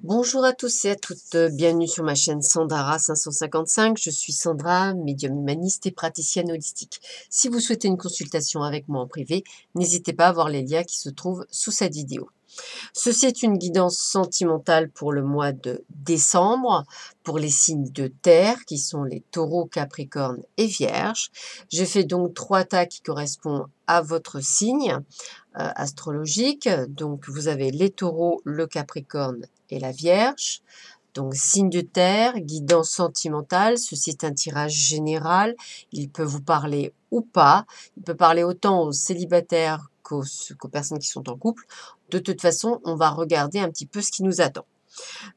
Bonjour à tous et à toutes, bienvenue sur ma chaîne Sandara 555. Je suis Sandra, médium humaniste et praticienne holistique. Si vous souhaitez une consultation avec moi en privé, n'hésitez pas à voir les liens qui se trouvent sous cette vidéo. Ceci est une guidance sentimentale pour le mois de décembre, pour les signes de terre qui sont les taureaux, capricornes et vierges. J'ai fait donc 3 tas qui correspondent à votre signe astrologique. Donc vous avez les taureaux, le capricorne et la vierge. Donc signe de terre, guidance sentimentale, ceci est un tirage général, il peut vous parler ou pas, il peut parler autant aux célibataires qu'aux personnes qui sont en couple. De toute façon, on va regarder un petit peu ce qui nous attend.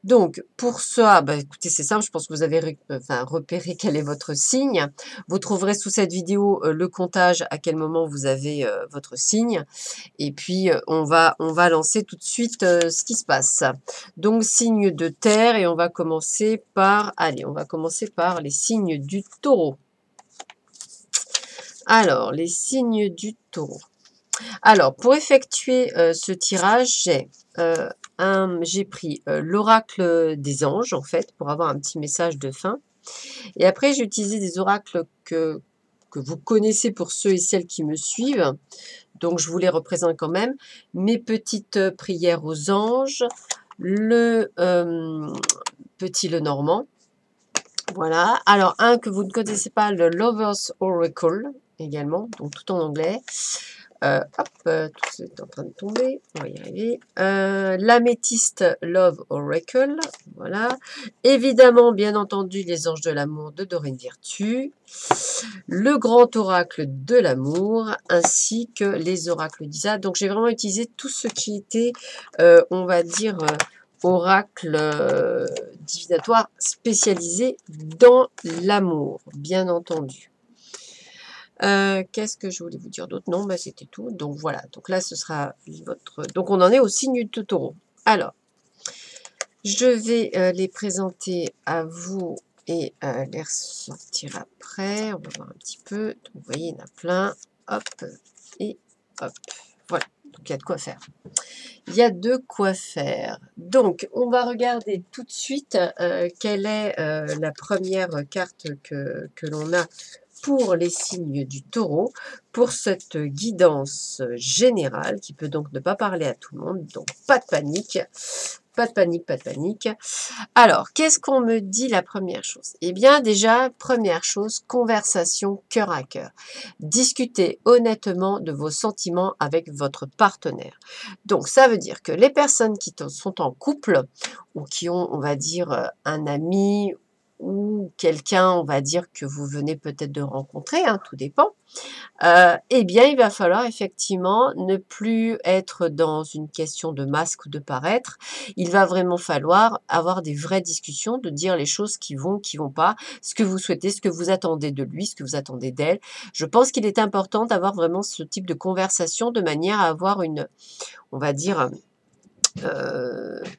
Donc, pour ça, bah, écoutez, c'est simple, je pense que vous avez repéré quel est votre signe. Vous trouverez sous cette vidéo le comptage à quel moment vous avez votre signe. Et puis, on va lancer tout de suite ce qui se passe. Donc, signe de terre, et on va commencer par, allez, on va commencer par les signes du taureau. Alors, les signes du taureau. Alors, pour effectuer ce tirage, j'ai pris l'oracle des anges, en fait, pour avoir un petit message de fin. Et après, j'ai utilisé des oracles que vous connaissez pour ceux et celles qui me suivent. Donc, je vous les représente quand même. Mes petites prières aux anges, le petit Lenormand. Voilà. Alors, un que vous ne connaissez pas, le Lover's Oracle, également, donc tout en anglais. Tout est en train de tomber, on va y arriver. L'améthyste Love Oracle, voilà. Évidemment, bien entendu, les anges de l'amour de Dorine Virtue, le grand oracle de l'amour, ainsi que les oracles d'Isa. Donc, j'ai vraiment utilisé tout ce qui était, on va dire, oracle divinatoire spécialisé dans l'amour, bien entendu. Qu'est-ce que je voulais vous dire d'autre? Non, bah, c'était tout. Donc voilà, donc là ce sera votre... Donc on en est au signe du taureau. Alors, je vais les présenter à vous et les ressortir après. On va voir un petit peu. Donc, vous voyez, il y en a plein. Hop, et hop. Voilà, donc il y a de quoi faire. Il y a de quoi faire. Donc, on va regarder tout de suite quelle est la première carte que l'on a pour les signes du taureau, pour cette guidance générale qui peut donc ne pas parler à tout le monde, donc pas de panique, pas de panique, pas de panique. Alors, qu'est-ce qu'on me dit la première chose? Eh bien déjà, première chose, conversation cœur à cœur. Discutez honnêtement de vos sentiments avec votre partenaire. Donc, ça veut dire que les personnes qui sont en couple ou qui ont, on va dire, un ami ou quelqu'un, on va dire, que vous venez peut-être de rencontrer, hein, tout dépend, eh bien, il va falloir effectivement ne plus être dans une question de masque ou de paraître. Il va vraiment falloir avoir des vraies discussions, de dire les choses qui vont pas, ce que vous souhaitez, ce que vous attendez de lui, ce que vous attendez d'elle. Je pense qu'il est important d'avoir vraiment ce type de conversation de manière à avoir une, on va dire,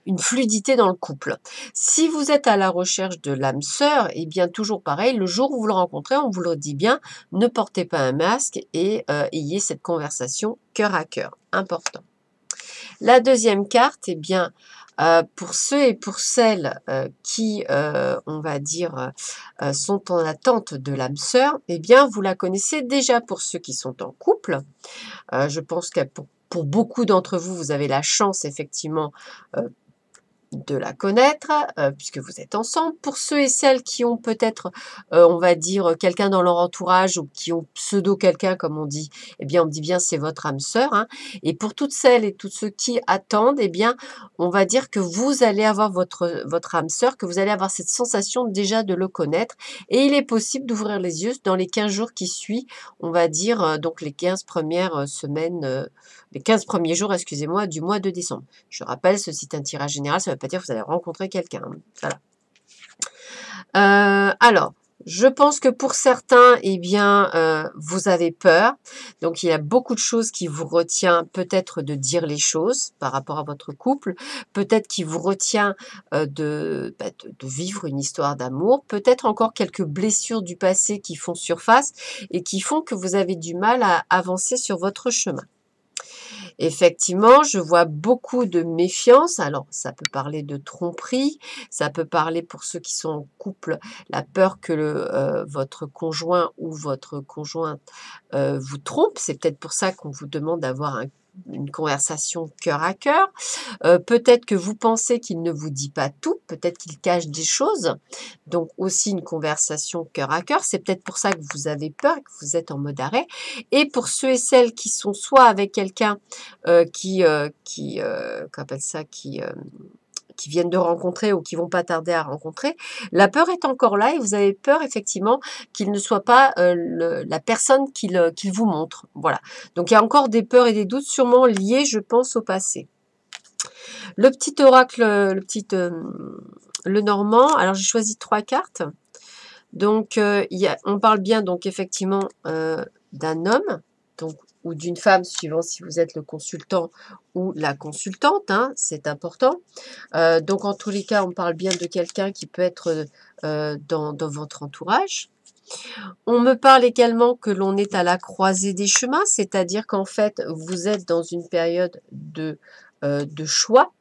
une fluidité dans le couple. Si vous êtes à la recherche de l'âme sœur, eh bien toujours pareil, le jour où vous le rencontrez, on vous le dit bien, ne portez pas un masque et ayez cette conversation cœur à cœur. Important. La deuxième carte, eh bien, pour ceux et pour celles qui, on va dire, sont en attente de l'âme sœur, eh bien, vous la connaissez déjà pour ceux qui sont en couple. Je pense que pour beaucoup d'entre vous, vous avez la chance effectivement de la connaître, puisque vous êtes ensemble. Pour ceux et celles qui ont peut-être, on va dire, quelqu'un dans leur entourage ou qui ont pseudo quelqu'un, comme on dit, eh bien, on dit bien c'est votre âme sœur. Hein. Et pour toutes celles et tous ceux qui attendent, eh bien, on va dire que vous allez avoir votre âme sœur, que vous allez avoir cette sensation déjà de le connaître. Et il est possible d'ouvrir les yeux dans les 15 jours qui suivent, on va dire, donc les 15 premières semaines, les 15 premiers jours, excusez-moi, du mois de décembre. Je rappelle, ceci est un tirage général, ça ne veut pas dire que vous allez rencontrer quelqu'un. Voilà. Alors, je pense que pour certains, eh bien, vous avez peur. Donc, il y a beaucoup de choses qui vous retient peut-être de dire les choses par rapport à votre couple. Peut-être qui vous retient de vivre une histoire d'amour. Peut-être encore quelques blessures du passé qui font surface et qui font que vous avez du mal à avancer sur votre chemin. Effectivement, je vois beaucoup de méfiance. Alors, ça peut parler de tromperie, ça peut parler pour ceux qui sont en couple, la peur que votre conjoint ou votre conjointe vous trompe. C'est peut-être pour ça qu'on vous demande d'avoir une conversation cœur à cœur. Peut-être que vous pensez qu'il ne vous dit pas tout, peut-être qu'il cache des choses. Donc aussi une conversation cœur à cœur. C'est peut-être pour ça que vous avez peur et que vous êtes en mode arrêt. Et pour ceux et celles qui sont soit avec quelqu'un qu'on appelle ça, qui viennent de rencontrer ou qui vont pas tarder à rencontrer, la peur est encore là et vous avez peur effectivement qu'il ne soit pas la personne qu'il vous montre. Voilà. Donc il y a encore des peurs et des doutes sûrement liés, je pense, au passé. Le petit oracle, le normand, alors j'ai choisi 3 cartes. Donc on parle bien donc effectivement d'un homme donc, ou d'une femme, suivant si vous êtes le consultant ou la consultante, hein, c'est important. Donc en tous les cas, on parle bien de quelqu'un qui peut être dans votre entourage. On me parle également que l'on est à la croisée des chemins, c'est-à-dire qu'en fait, vous êtes dans une période de choix.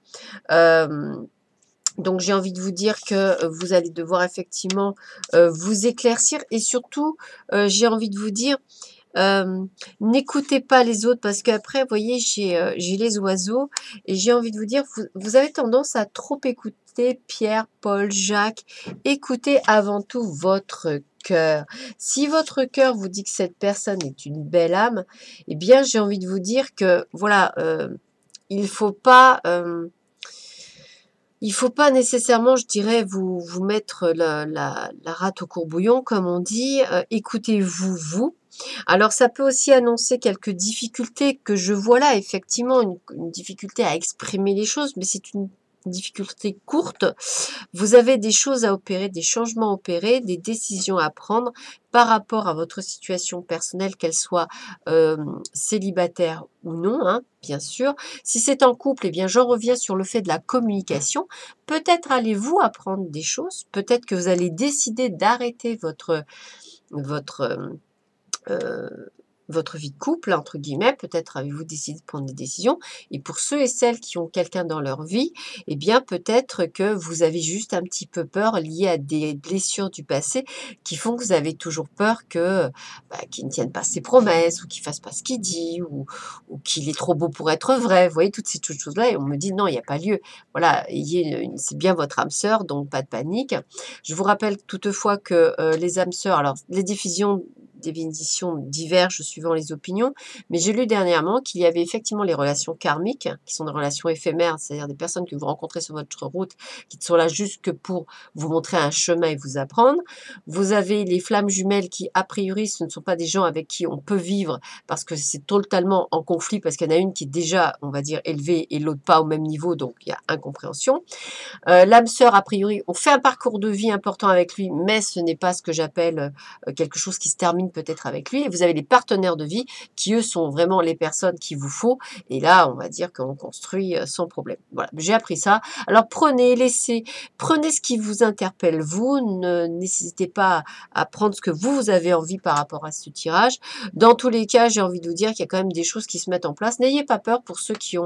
Donc j'ai envie de vous dire que vous allez devoir effectivement vous éclaircir et surtout, j'ai envie de vous dire, n'écoutez pas les autres parce qu'après, vous voyez, j'ai les oiseaux et j'ai envie de vous dire, vous avez tendance à trop écouter Pierre, Paul, Jacques. Écoutez avant tout votre cœur. Si votre cœur vous dit que cette personne est une belle âme, eh bien, j'ai envie de vous dire que, voilà, il faut pas... il faut pas nécessairement, je dirais, vous mettre la rate au courbouillon, comme on dit. Écoutez-vous, vous. Alors, ça peut aussi annoncer quelques difficultés que je vois là, effectivement, une difficulté à exprimer les choses, mais c'est une difficulté courte. Vous avez des choses à opérer, des changements à opérer, des décisions à prendre par rapport à votre situation personnelle, qu'elle soit célibataire ou non, hein, bien sûr. Si c'est en couple, eh bien, j'en reviens sur le fait de la communication. Peut-être allez-vous apprendre des choses, peut-être que vous allez décider d'arrêter votre euh, votre vie de couple, entre guillemets, peut-être avez-vous décidé de prendre des décisions. Et pour ceux et celles qui ont quelqu'un dans leur vie, eh bien peut-être que vous avez juste un petit peu peur liée à des blessures du passé qui font que vous avez toujours peur qu'il ne tienne pas ses promesses ou qu'il fasse pas ce qu'il dit ou qu'il est trop beau pour être vrai. Vous voyez, toutes ces choses-là et on me dit non, il n'y a pas lieu. Voilà, c'est bien votre âme sœur, donc pas de panique. Je vous rappelle toutefois que les âmes sœurs, alors les décisions divergent suivant les opinions, mais j'ai lu dernièrement qu'il y avait effectivement les relations karmiques, qui sont des relations éphémères, c'est-à-dire des personnes que vous rencontrez sur votre route, qui sont là juste que pour vous montrer un chemin et vous apprendre. Vous avez les flammes jumelles qui, a priori, ce ne sont pas des gens avec qui on peut vivre, parce que c'est totalement en conflit, parce qu'il y en a une qui est déjà, on va dire, élevée et l'autre pas au même niveau, donc il y a incompréhension. L'âme sœur, a priori, on fait un parcours de vie important avec lui, mais ce n'est pas ce que j'appelle quelque chose qui se termine peut-être avec lui. Et vous avez les partenaires de vie qui, eux, sont vraiment les personnes qu'il vous faut. Et là, on va dire qu'on construit sans problème. Voilà, j'ai appris ça. Alors prenez ce qui vous interpelle, vous. N'hésitez pas à prendre ce que vous avez envie par rapport à ce tirage. Dans tous les cas, j'ai envie de vous dire qu'il y a quand même des choses qui se mettent en place. N'ayez pas peur pour ceux qui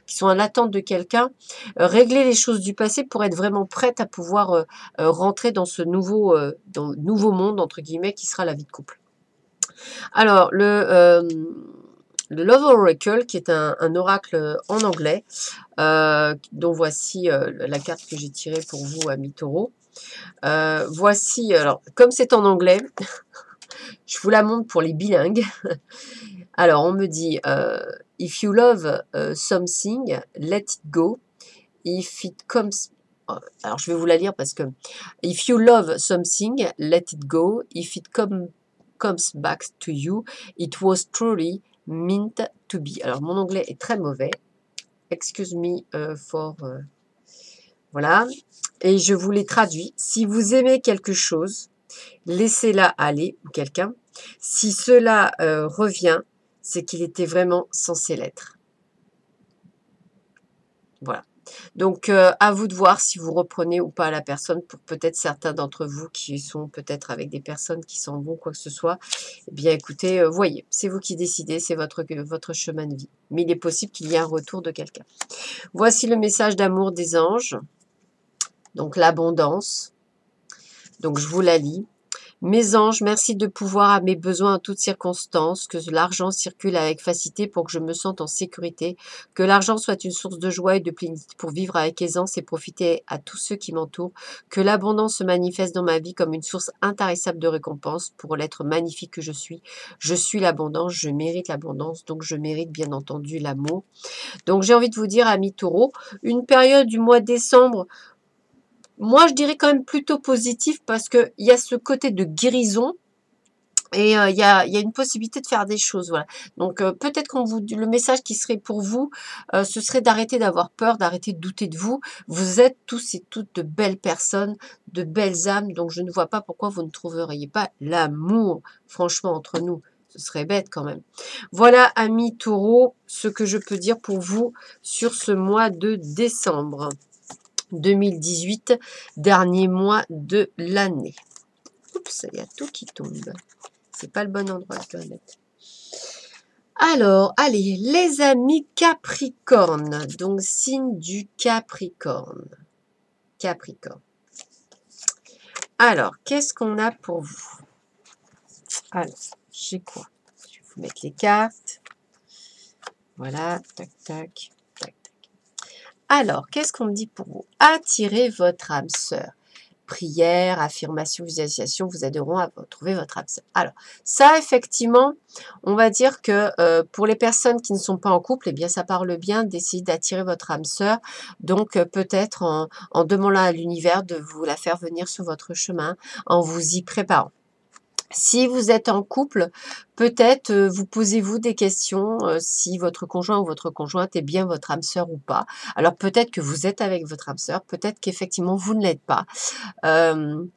sont à l'attente de quelqu'un. Régler les choses du passé pour être vraiment prête à pouvoir rentrer dans ce nouveau monde, entre guillemets, qui sera la vie de couple. Alors, le Love Oracle, qui est un oracle en anglais, dont voici la carte que j'ai tirée pour vous, amis taureaux. Voici, alors, comme c'est en anglais, je vous la montre pour les bilingues. Alors, on me dit, if you love something, let it go. If it comes... Alors, je vais vous la lire parce que... If you love something, let it go. If it comes back to you, it was truly meant to be. Alors, mon anglais est très mauvais. Excuse me for... voilà. Et je vous les traduis. Si vous aimez quelque chose, laissez-la aller, ou quelqu'un. Si cela revient, c'est qu'il était vraiment censé l'être. Voilà. Donc, à vous de voir si vous reprenez ou pas la personne. Pour peut-être certains d'entre vous qui sont peut-être avec des personnes qui s'en vont, quoi que ce soit. Eh bien, écoutez, voyez, c'est vous qui décidez, c'est votre chemin de vie. Mais il est possible qu'il y ait un retour de quelqu'un. Voici le message d'amour des anges. Donc, l'abondance. Donc, je vous la lis. Mes anges, merci de pouvoir à mes besoins en toutes circonstances, que l'argent circule avec facilité pour que je me sente en sécurité, que l'argent soit une source de joie et de plénitude pour vivre avec aisance et profiter à tous ceux qui m'entourent, que l'abondance se manifeste dans ma vie comme une source intarissable de récompense pour l'être magnifique que je suis. Je suis l'abondance, je mérite l'abondance, donc je mérite bien entendu l'amour. Donc j'ai envie de vous dire, amis taureaux, une période du mois de décembre, moi, je dirais quand même plutôt positif parce qu'il y a ce côté de guérison et il y a une possibilité de faire des choses. Voilà. Donc, peut-être le message qui serait pour vous, ce serait d'arrêter d'avoir peur, d'arrêter de douter de vous. Vous êtes tous et toutes de belles personnes, de belles âmes. Donc, je ne vois pas pourquoi vous ne trouveriez pas l'amour, franchement, entre nous. Ce serait bête quand même. Voilà, amis taureaux, ce que je peux dire pour vous sur ce mois de décembre 2018, dernier mois de l'année. Oups, il y a tout qui tombe. C'est pas le bon endroit, je dois mettre. Alors, allez, les amis Capricorne. Donc, signe du Capricorne. Capricorne. Alors, qu'est-ce qu'on a pour vous? Alors, j'ai quoi? Je vais vous mettre les cartes. Voilà, tac, tac, tac, tac. Alors, qu'est-ce qu'on me dit pour vous? Attirez votre âme sœur. Prière, affirmation, visualisation vous aideront à trouver votre âme sœur. Alors, ça, effectivement, on va dire que pour les personnes qui ne sont pas en couple, eh bien, ça parle bien d'essayer d'attirer votre âme sœur. Donc, peut-être en demandant à l'univers de vous la faire venir sur votre chemin, en vous y préparant. Si vous êtes en couple, peut-être vous posez-vous des questions si votre conjoint ou votre conjointe est bien votre âme sœur ou pas. Alors peut-être que vous êtes avec votre âme sœur, peut-être qu'effectivement vous ne l'êtes pas. Comme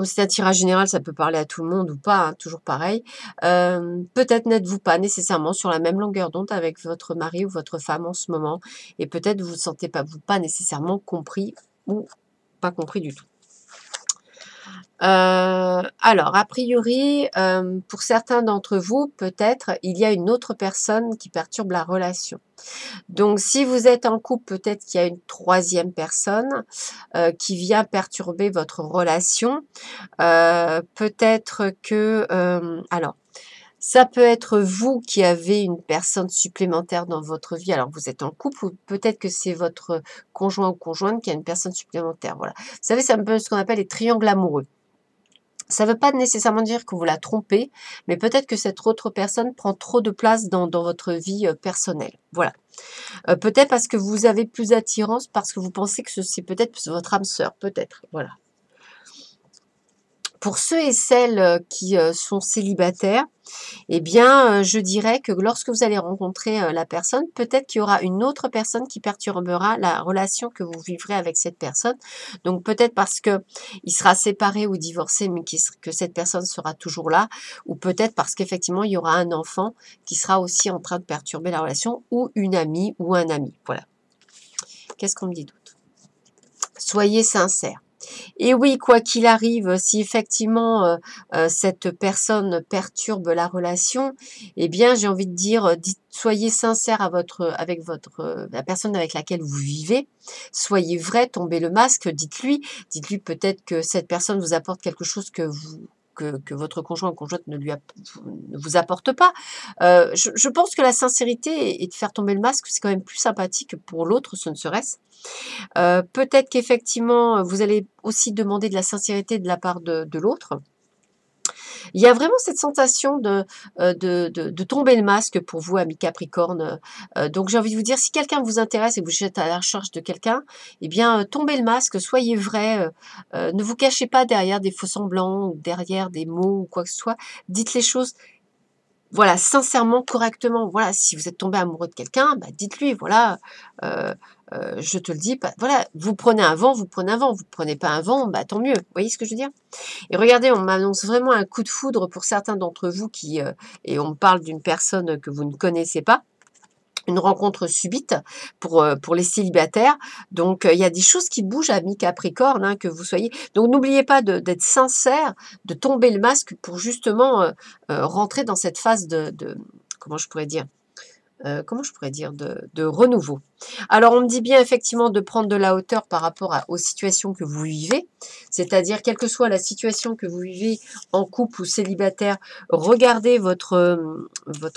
c'est un tirage général, ça peut parler à tout le monde ou pas, hein, toujours pareil. Peut-être n'êtes-vous pas nécessairement sur la même longueur d'onde avec votre mari ou votre femme en ce moment. Et peut-être vous ne sentez pas nécessairement compris ou pas compris du tout. Alors, a priori, pour certains d'entre vous, peut-être, il y a une autre personne qui perturbe la relation. Donc, si vous êtes en couple, peut-être qu'il y a une troisième personne qui vient perturber votre relation. Peut-être que... alors, ça peut être vous qui avez une personne supplémentaire dans votre vie. Alors, vous êtes en couple ou peut-être que c'est votre conjoint ou conjointe qui a une personne supplémentaire. Voilà. Vous savez, c'est un peu ce qu'on appelle les triangles amoureux. Ça ne veut pas nécessairement dire que vous la trompez, mais peut-être que cette autre personne prend trop de place dans votre vie personnelle. Voilà. Peut-être parce que vous avez plus d'attirance, parce que vous pensez que c'est peut-être votre âme sœur, peut-être. Voilà. Pour ceux et celles qui sont célibataires, eh bien, je dirais que lorsque vous allez rencontrer la personne, peut-être qu'il y aura une autre personne qui perturbera la relation que vous vivrez avec cette personne. Donc, peut-être parce que il sera séparé ou divorcé, mais que cette personne sera toujours là, ou peut-être parce qu'effectivement, il y aura un enfant qui sera aussi en train de perturber la relation, ou une amie ou un ami. Voilà. Qu'est-ce qu'on me dit d'autre? Soyez sincères. Et oui, quoi qu'il arrive, si effectivement cette personne perturbe la relation, eh bien, j'ai envie de dire, soyez sincère avec la personne avec laquelle vous vivez. Soyez vrai, tombez le masque, dites-lui peut-être que cette personne vous apporte quelque chose que votre conjoint ou conjointe ne vous apporte pas. Je pense que la sincérité et de faire tomber le masque, c'est quand même plus sympathique pour l'autre, ce ne serait-ce. Peut-être qu'effectivement, vous allez aussi demander de la sincérité de la part de l'autre. Il y a vraiment cette sensation de tomber le masque pour vous, amis Capricorne. Donc, j'ai envie de vous dire, si quelqu'un vous intéresse et que vous êtes à la recherche de quelqu'un, eh bien, tombez le masque, soyez vrai. Ne vous cachez pas derrière des faux semblants ou derrière des mots ou quoi que ce soit. Dites les choses. Voilà, sincèrement, correctement. Voilà, si vous êtes tombé amoureux de quelqu'un, bah, dites-lui, voilà, je te le dis, voilà, vous prenez un vent, vous prenez un vent, vous prenez pas un vent, bah, tant mieux. Vous voyez ce que je veux dire? Et regardez, on m'annonce vraiment un coup de foudre pour certains d'entre vous et on me parle d'une personne que vous ne connaissez pas. une rencontre subite pour les célibataires. Donc, il y a des choses qui bougent, amis Capricorne, hein, que vous soyez. Donc, n'oubliez pas d'être sincère, de tomber le masque pour justement rentrer dans cette phase comment je pourrais dire, de renouveau. Alors, on me dit bien effectivement de prendre de la hauteur par rapport aux situations que vous vivez, c'est-à-dire quelle que soit la situation que vous vivez en couple ou célibataire, regardez votre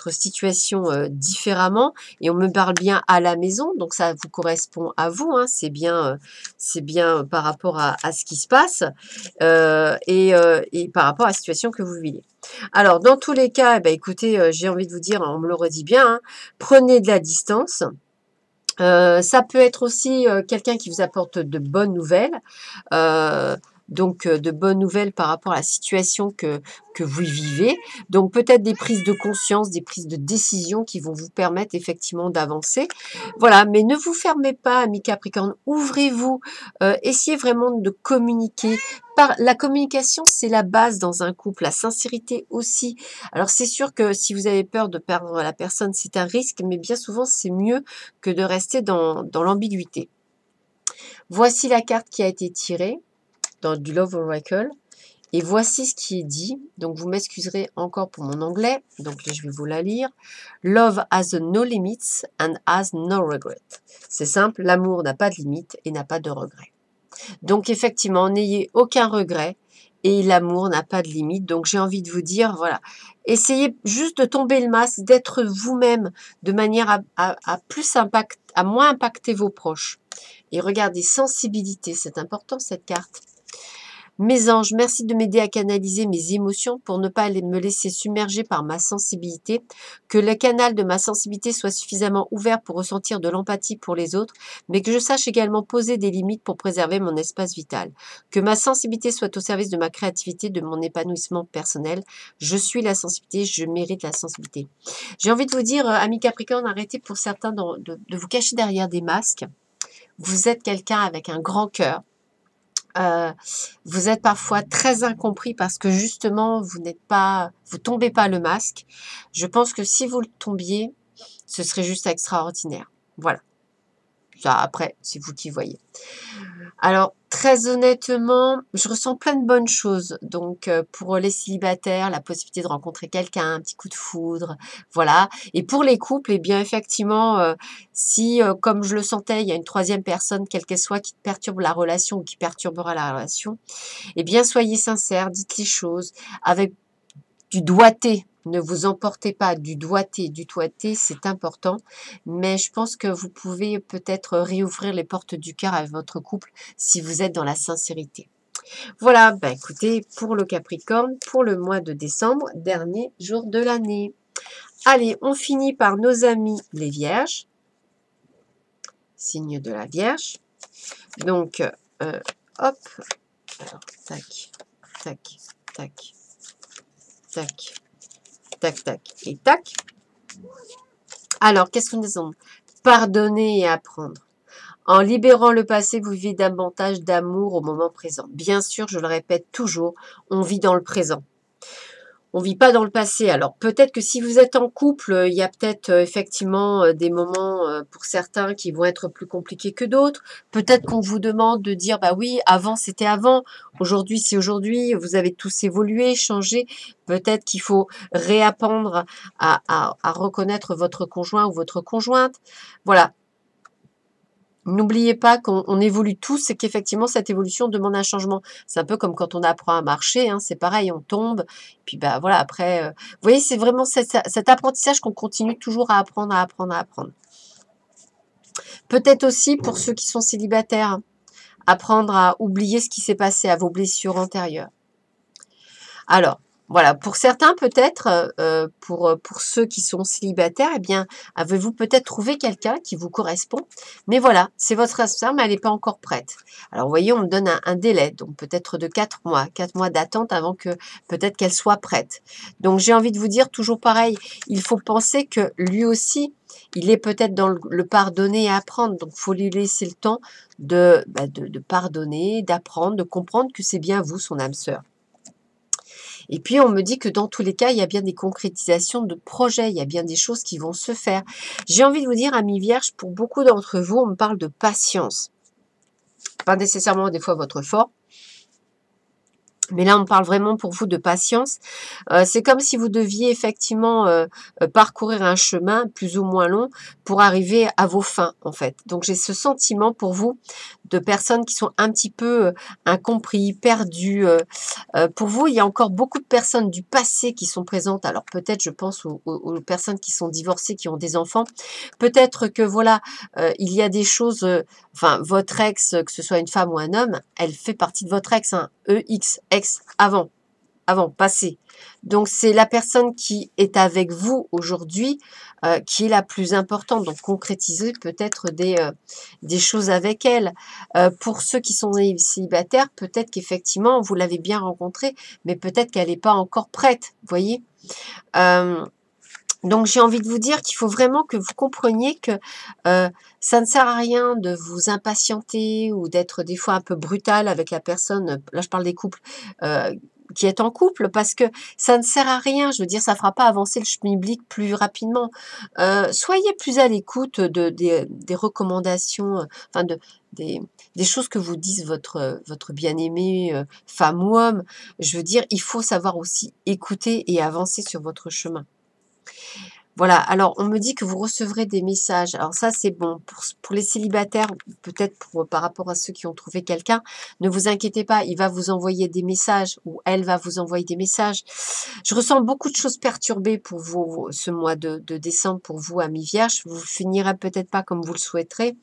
situation différemment, et on me parle bien à la maison, donc ça vous correspond à vous, hein, c'est bien par rapport à ce qui se passe et par rapport à la situation que vous vivez. Alors, dans tous les cas, eh ben, écoutez, j'ai envie de vous dire, on me le redit bien, hein, prenez de la distance. Ça peut être aussi quelqu'un qui vous apporte de bonnes nouvelles. Donc, de bonnes nouvelles par rapport à la situation que vous vivez. Donc, peut-être des prises de conscience, des prises de décision qui vont vous permettre effectivement d'avancer. Voilà, mais ne vous fermez pas, amis Capricorne. Ouvrez-vous. Essayez vraiment de communiquer. La communication, c'est la base dans un couple. La sincérité aussi. Alors, c'est sûr que si vous avez peur de perdre la personne, c'est un risque, mais bien souvent, c'est mieux que de rester dans l'ambiguïté. Voici la carte qui a été tirée du Love Oracle. Et voici ce qui est dit. Donc, vous m'excuserez encore pour mon anglais. Donc, là, je vais vous la lire. Love has no limits and has no regret. C'est simple, l'amour n'a pas de limite et n'a pas de regret. Donc, effectivement, n'ayez aucun regret et l'amour n'a pas de limite. Donc, j'ai envie de vous dire, voilà, essayez juste de tomber le masque, d'être vous-même de manière à moins impacter vos proches. Et regardez, sensibilité, c'est important cette carte. Mes anges, merci de m'aider à canaliser mes émotions pour ne pas me laisser submerger par ma sensibilité, que le canal de ma sensibilité soit suffisamment ouvert pour ressentir de l'empathie pour les autres, mais que je sache également poser des limites pour préserver mon espace vital, que ma sensibilité soit au service de ma créativité, de mon épanouissement personnel. Je suis la sensibilité, je mérite la sensibilité. J'ai envie de vous dire, amis Capricorne, arrêtez pour certains de vous cacher derrière des masques. Vous êtes quelqu'un avec un grand cœur. Vous êtes parfois très incompris parce que justement, vous tombez pas le masque. Je pense que si vous le tombiez, ce serait juste extraordinaire. Voilà. Ça, après, c'est vous qui voyez. Alors, très honnêtement, je ressens plein de bonnes choses. Donc, pour les célibataires, la possibilité de rencontrer quelqu'un, un petit coup de foudre, voilà. Et pour les couples, eh bien, effectivement, si, comme je le sentais, il y a une troisième personne, quelle qu'elle soit, qui perturbe la relation ou qui perturbera la relation, eh bien, soyez sincères, dites les choses avec du doigté. Ne vous emportez pas du doigté, c'est important. Mais je pense que vous pouvez peut-être réouvrir les portes du cœur avec votre couple si vous êtes dans la sincérité. Voilà, ben écoutez, pour le Capricorne, pour le mois de décembre, dernier jour de l'année. Allez, on finit par nos amis les Vierges. Signe de la Vierge. Donc, hop. Alors, tac, tac, tac, tac, tac, tac et tac. Alors, qu'est-ce que nous avons? Pardonner et apprendre. En libérant le passé, vous vivez davantage d'amour au moment présent. Bien sûr, je le répète toujours, on vit dans le présent. On ne vit pas dans le passé. Alors, peut-être que si vous êtes en couple, il y a peut-être effectivement des moments pour certains qui vont être plus compliqués que d'autres. Peut-être qu'on vous demande de dire, bah oui, avant c'était avant, aujourd'hui c'est aujourd'hui, vous avez tous évolué, changé. Peut-être qu'il faut réapprendre à reconnaître votre conjoint ou votre conjointe. Voilà. N'oubliez pas qu'on évolue tous et qu'effectivement, cette évolution demande un changement. C'est un peu comme quand on apprend à marcher, hein, c'est pareil, on tombe. Puis bah voilà, après, vous voyez, c'est vraiment cet apprentissage qu'on continue toujours à apprendre, à apprendre, à apprendre. Peut-être aussi pour ceux qui sont célibataires, hein, apprendre à oublier ce qui s'est passé, à vos blessures antérieures. Alors, voilà, pour certains peut-être, pour ceux qui sont célibataires, eh bien, avez-vous peut-être trouvé quelqu'un qui vous correspond? Mais voilà, c'est votre instinct, mais elle n'est pas encore prête. Alors, vous voyez, on me donne un délai, donc peut-être de 4 mois d'attente avant que peut-être qu'elle soit prête. Donc, j'ai envie de vous dire toujours pareil, il faut penser que lui aussi, il est peut-être dans le pardonner et apprendre. Donc, il faut lui laisser le temps de pardonner, d'apprendre, de comprendre que c'est bien vous, son âme sœur. Et puis, on me dit que dans tous les cas, il y a bien des concrétisations de projets, il y a bien des choses qui vont se faire. J'ai envie de vous dire, amis vierges, pour beaucoup d'entre vous, on me parle de patience. Pas nécessairement des fois votre fort, mais là, on parle vraiment pour vous de patience. C'est comme si vous deviez effectivement parcourir un chemin plus ou moins long pour arriver à vos fins, en fait. Donc, j'ai ce sentiment pour vous de personnes qui sont un petit peu incompris, perdues. Pour vous, il y a encore beaucoup de personnes du passé qui sont présentes. Alors, peut-être, je pense aux personnes qui sont divorcées, qui ont des enfants. Peut-être que, voilà, il y a des choses... enfin, votre ex, que ce soit une femme ou un homme, elle fait partie de votre ex, hein, EX, ex, avant, passé. Donc, c'est la personne qui est avec vous aujourd'hui qui est la plus importante. Donc, concrétiser peut-être des choses avec elle. Pour ceux qui sont célibataires, peut-être qu'effectivement, vous l'avez bien rencontrée, mais peut-être qu'elle n'est pas encore prête, vous voyez. Donc, j'ai envie de vous dire qu'il faut vraiment que vous compreniez que ça ne sert à rien de vous impatienter ou d'être des fois un peu brutal avec la personne. Là, je parle des couples qui est en couple parce que ça ne sert à rien. Je veux dire, ça ne fera pas avancer le schmilblick plus rapidement. Soyez plus à l'écoute des recommandations, enfin des choses que vous disent votre bien-aimé, femme ou homme. Je veux dire, il faut savoir aussi écouter et avancer sur votre chemin. Voilà, alors on me dit que vous recevrez des messages. Alors ça, c'est bon. Pour les célibataires, peut-être par rapport à ceux qui ont trouvé quelqu'un, ne vous inquiétez pas, il va vous envoyer des messages ou elle va vous envoyer des messages. Je ressens beaucoup de choses perturbées pour vous ce mois de décembre, pour vous, amis vierges. Vous finirez peut-être pas comme vous le souhaiterez.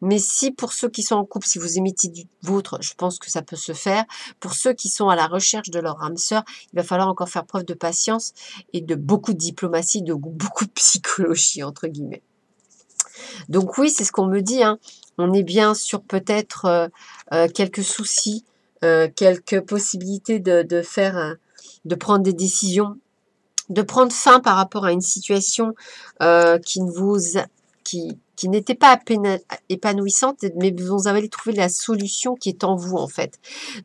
Mais si pour ceux qui sont en couple, si vous émettez du vôtre, je pense que ça peut se faire. Pour ceux qui sont à la recherche de leur âme sœur, il va falloir encore faire preuve de patience et de beaucoup de diplomatie, de beaucoup de psychologie, entre guillemets. Donc oui, c'est ce qu'on me dit, hein. On est bien sur peut-être quelques soucis, quelques possibilités de faire, de prendre des décisions, de prendre fin par rapport à une situation qui ne vous qui n'était pas épanouissante, mais vous avez trouvé la solution qui est en vous, en fait.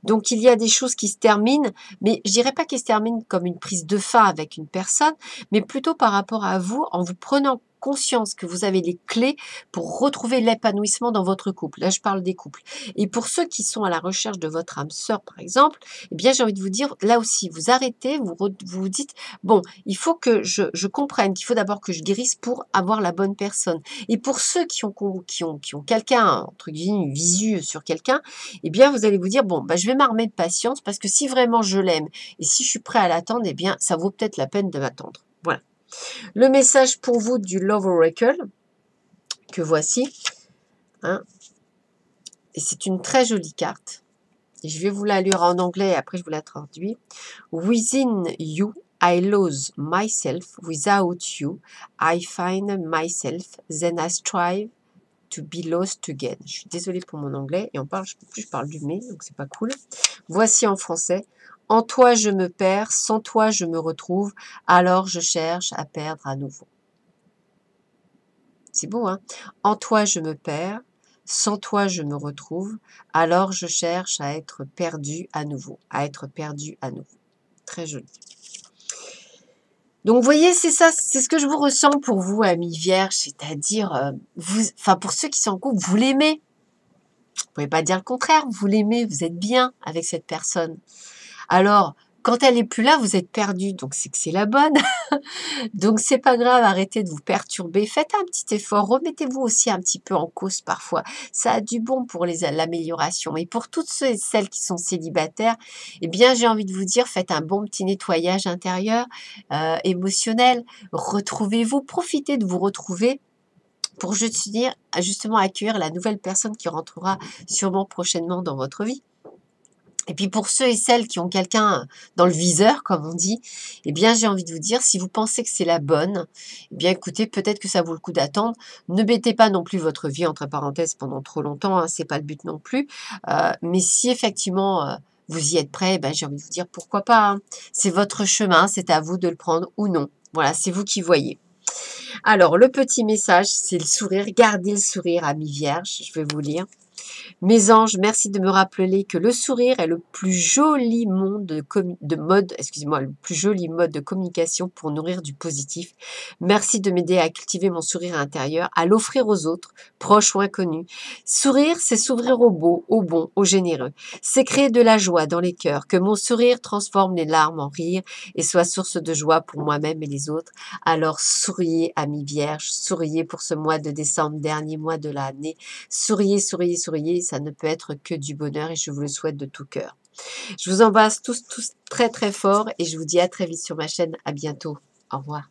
Donc, il y a des choses qui se terminent, mais je dirais pas qu'elles se terminent comme une prise de fin avec une personne, mais plutôt par rapport à vous, en vous prenant conscience que vous avez les clés pour retrouver l'épanouissement dans votre couple. Là, je parle des couples. Et pour ceux qui sont à la recherche de votre âme sœur, par exemple, eh bien, j'ai envie de vous dire, là aussi, vous arrêtez, vous dites, bon, il faut que je comprenne qu'il faut d'abord que je guérisse pour avoir la bonne personne. Et pour ceux qui ont quelqu'un, entre guillemets, une visu sur quelqu'un, eh bien, vous allez vous dire, bon, bah, je vais m'armer de patience parce que si vraiment je l'aime et si je suis prêt à l'attendre, eh bien, ça vaut peut-être la peine de m'attendre. Voilà. Le message pour vous du Love Oracle, que voici. Hein, et c'est une très jolie carte. Et je vais vous la lire en anglais et après je vous la traduis. Within you, I lose myself. Without you, I find myself. Then I strive to be lost again. Je suis désolée pour mon anglais. Et je parle du mais, donc c'est pas cool. Voici en français. En toi je me perds, sans toi je me retrouve, alors je cherche à perdre à nouveau. C'est beau, hein? En toi je me perds, sans toi je me retrouve, alors je cherche à être perdu à nouveau, Très joli. Donc, vous voyez, c'est ça, c'est ce que je vous ressens pour vous, amis vierges, c'est-à-dire, pour ceux qui sont en couple, vous l'aimez. Vous ne pouvez pas dire le contraire, vous l'aimez, vous êtes bien avec cette personne. Alors, quand elle n'est plus là, vous êtes perdu, donc c'est que c'est la bonne. Donc, c'est pas grave, arrêtez de vous perturber, faites un petit effort, remettez-vous aussi un petit peu en cause parfois. Ça a du bon pour l'amélioration. Et pour toutes ceux et celles qui sont célibataires, eh bien, j'ai envie de vous dire, faites un bon petit nettoyage intérieur, émotionnel, retrouvez-vous, profitez de vous retrouver pour justement accueillir la nouvelle personne qui rentrera sûrement prochainement dans votre vie. Et puis pour ceux et celles qui ont quelqu'un dans le viseur, comme on dit, eh bien j'ai envie de vous dire, si vous pensez que c'est la bonne, eh bien écoutez, peut-être que ça vaut le coup d'attendre. Ne mettez pas non plus votre vie entre parenthèses pendant trop longtemps, hein, c'est pas le but non plus. Mais si effectivement vous y êtes prêt, ben, j'ai envie de vous dire pourquoi pas. Hein. C'est votre chemin, c'est à vous de le prendre ou non. Voilà, c'est vous qui voyez. Alors le petit message, c'est le sourire. Gardez le sourire, amis vierges, je vais vous lire. Mes anges, merci de me rappeler que le sourire est le plus joli mode, excusez-moi, le plus joli mode de communication pour nourrir du positif. Merci de m'aider à cultiver mon sourire intérieur, à l'offrir aux autres, proches ou inconnus. Sourire, c'est s'ouvrir au beau, au bon, au généreux. C'est créer de la joie dans les cœurs, que mon sourire transforme les larmes en rire et soit source de joie pour moi-même et les autres. Alors souriez, amis vierges, souriez pour ce mois de décembre, dernier mois de l'année. Souriez, souriez, souriez, ça ne peut être que du bonheur et je vous le souhaite de tout cœur. Je vous embrasse tous très très fort et je vous dis à très vite sur ma chaîne. À bientôt. Au revoir.